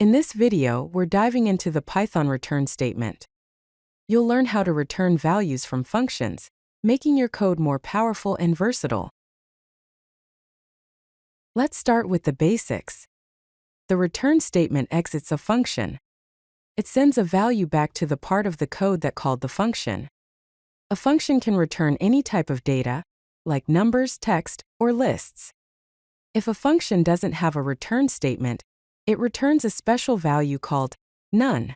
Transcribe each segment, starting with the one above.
In this video, we're diving into the Python return statement. You'll learn how to return values from functions, making your code more powerful and versatile. Let's start with the basics. The return statement exits a function. It sends a value back to the part of the code that called the function. A function can return any type of data, like numbers, text, or lists. If a function doesn't have a return statement, it returns a special value called none.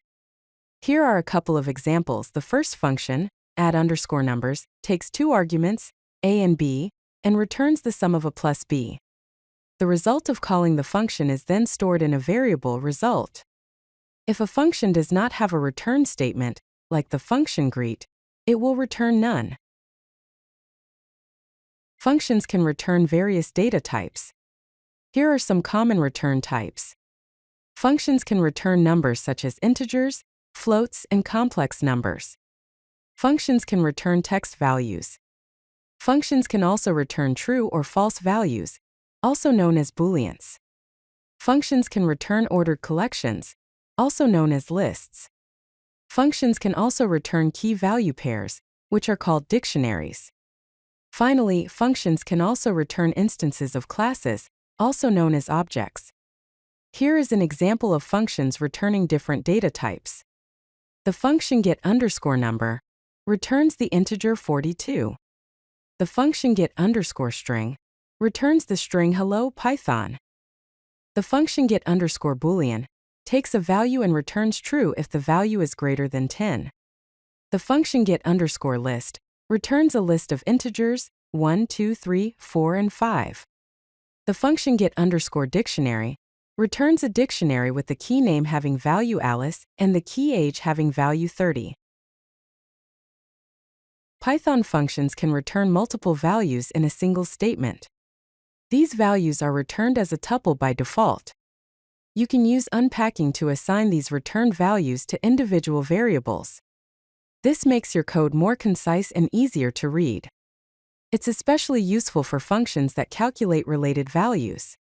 Here are a couple of examples. The first function, add_numbers, takes two arguments, a and b, and returns the sum of a plus b. The result of calling the function is then stored in a variable result. If a function does not have a return statement, like the function greet, it will return none. Functions can return various data types. Here are some common return types. Functions can return numbers such as integers, floats, and complex numbers. Functions can return text values. Functions can also return true or false values, also known as booleans. Functions can return ordered collections, also known as lists. Functions can also return key-value pairs, which are called dictionaries. Finally, functions can also return instances of classes, also known as objects. Here is an example of functions returning different data types. The function get_number returns the integer 42. The function get_string returns the string hello Python. The function get_boolean takes a value and returns true if the value is greater than 10. The function get_list returns a list of integers 1, 2, 3, 4, and 5. The function get_dictionary returns a dictionary with the key name having value Alice and the key age having value 30. Python functions can return multiple values in a single statement. These values are returned as a tuple by default. You can use unpacking to assign these returned values to individual variables. This makes your code more concise and easier to read. It's especially useful for functions that calculate related values.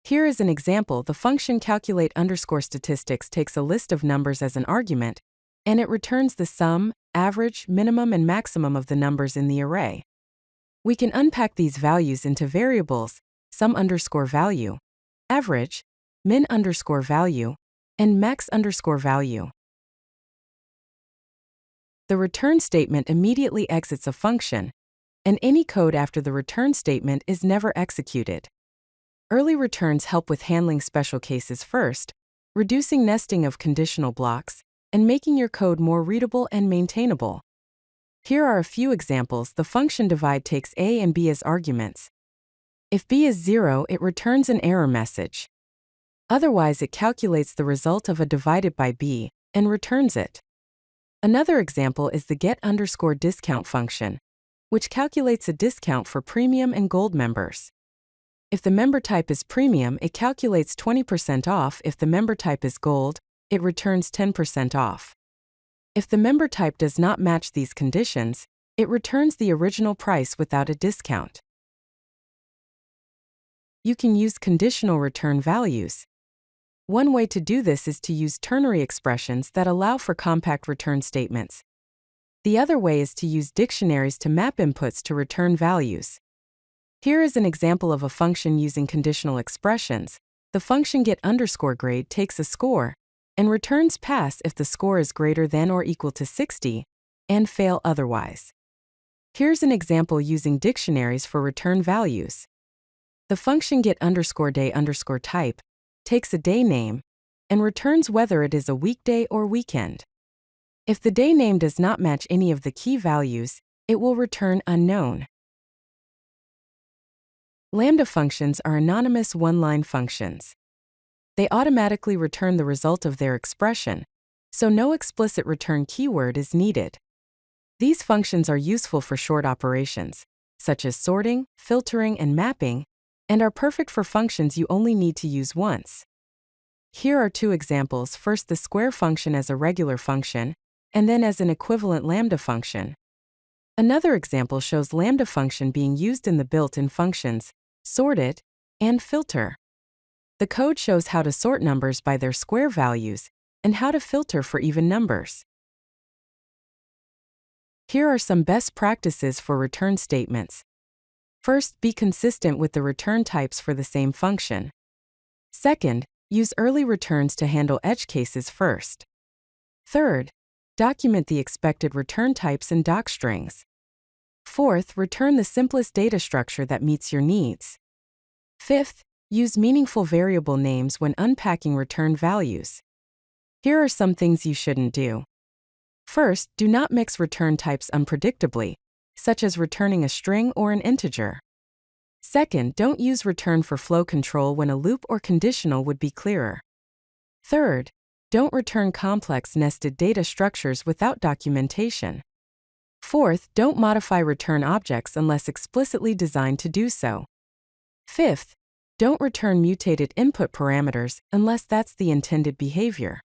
Here is an example. The function calculate_statistics takes a list of numbers as an argument, and it returns the sum, average, minimum, and maximum of the numbers in the array. We can unpack these values into variables, sum_value, average, min_value, and max_value. The return statement immediately exits a function, and any code after the return statement is never executed. Early returns help with handling special cases first, reducing nesting of conditional blocks, and making your code more readable and maintainable. Here are a few examples. The function divide takes a and b as arguments. If b is 0, it returns an error message. Otherwise, it calculates the result of a divided by b and returns it. Another example is the get_discount function, which calculates a discount for premium and gold members. If the member type is premium, it calculates 20% off. If the member type is gold, it returns 10% off. If the member type does not match these conditions, it returns the original price without a discount. You can use conditional return values. One way to do this is to use ternary expressions that allow for compact return statements. The other way is to use dictionaries to map inputs to return values. Here is an example of a function using conditional expressions. The function get_grade takes a score and returns pass if the score is greater than or equal to 60, and fail otherwise. Here's an example using dictionaries for return values. The function get_day_type takes a day name and returns whether it is a weekday or weekend. If the day name does not match any of the key values, it will return unknown. Lambda functions are anonymous one-line functions. They automatically return the result of their expression, so no explicit return keyword is needed. These functions are useful for short operations, such as sorting, filtering, and mapping, and are perfect for functions you only need to use once. Here are two examples. First, the square function as a regular function, and then as an equivalent lambda function. Another example shows lambda function being used in the built-in functions sorted and filter. The code shows how to sort numbers by their square values and how to filter for even numbers. Here are some best practices for return statements. First, be consistent with the return types for the same function. Second, use early returns to handle edge cases first. Third, document the expected return types in docstrings. Fourth, return the simplest data structure that meets your needs. Fifth, use meaningful variable names when unpacking return values. Here are some things you shouldn't do. First, do not mix return types unpredictably, such as returning a string or an integer. Second, don't use return for flow control when a loop or conditional would be clearer. Third, don't return complex nested data structures without documentation. Fourth, don't modify return objects unless explicitly designed to do so. Fifth, don't return mutated input parameters unless that's the intended behavior.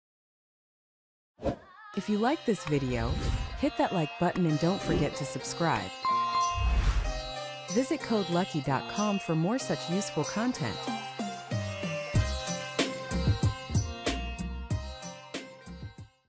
If you like this video, hit that like button and don't forget to subscribe. Visit CodeLucky.com for more such useful content.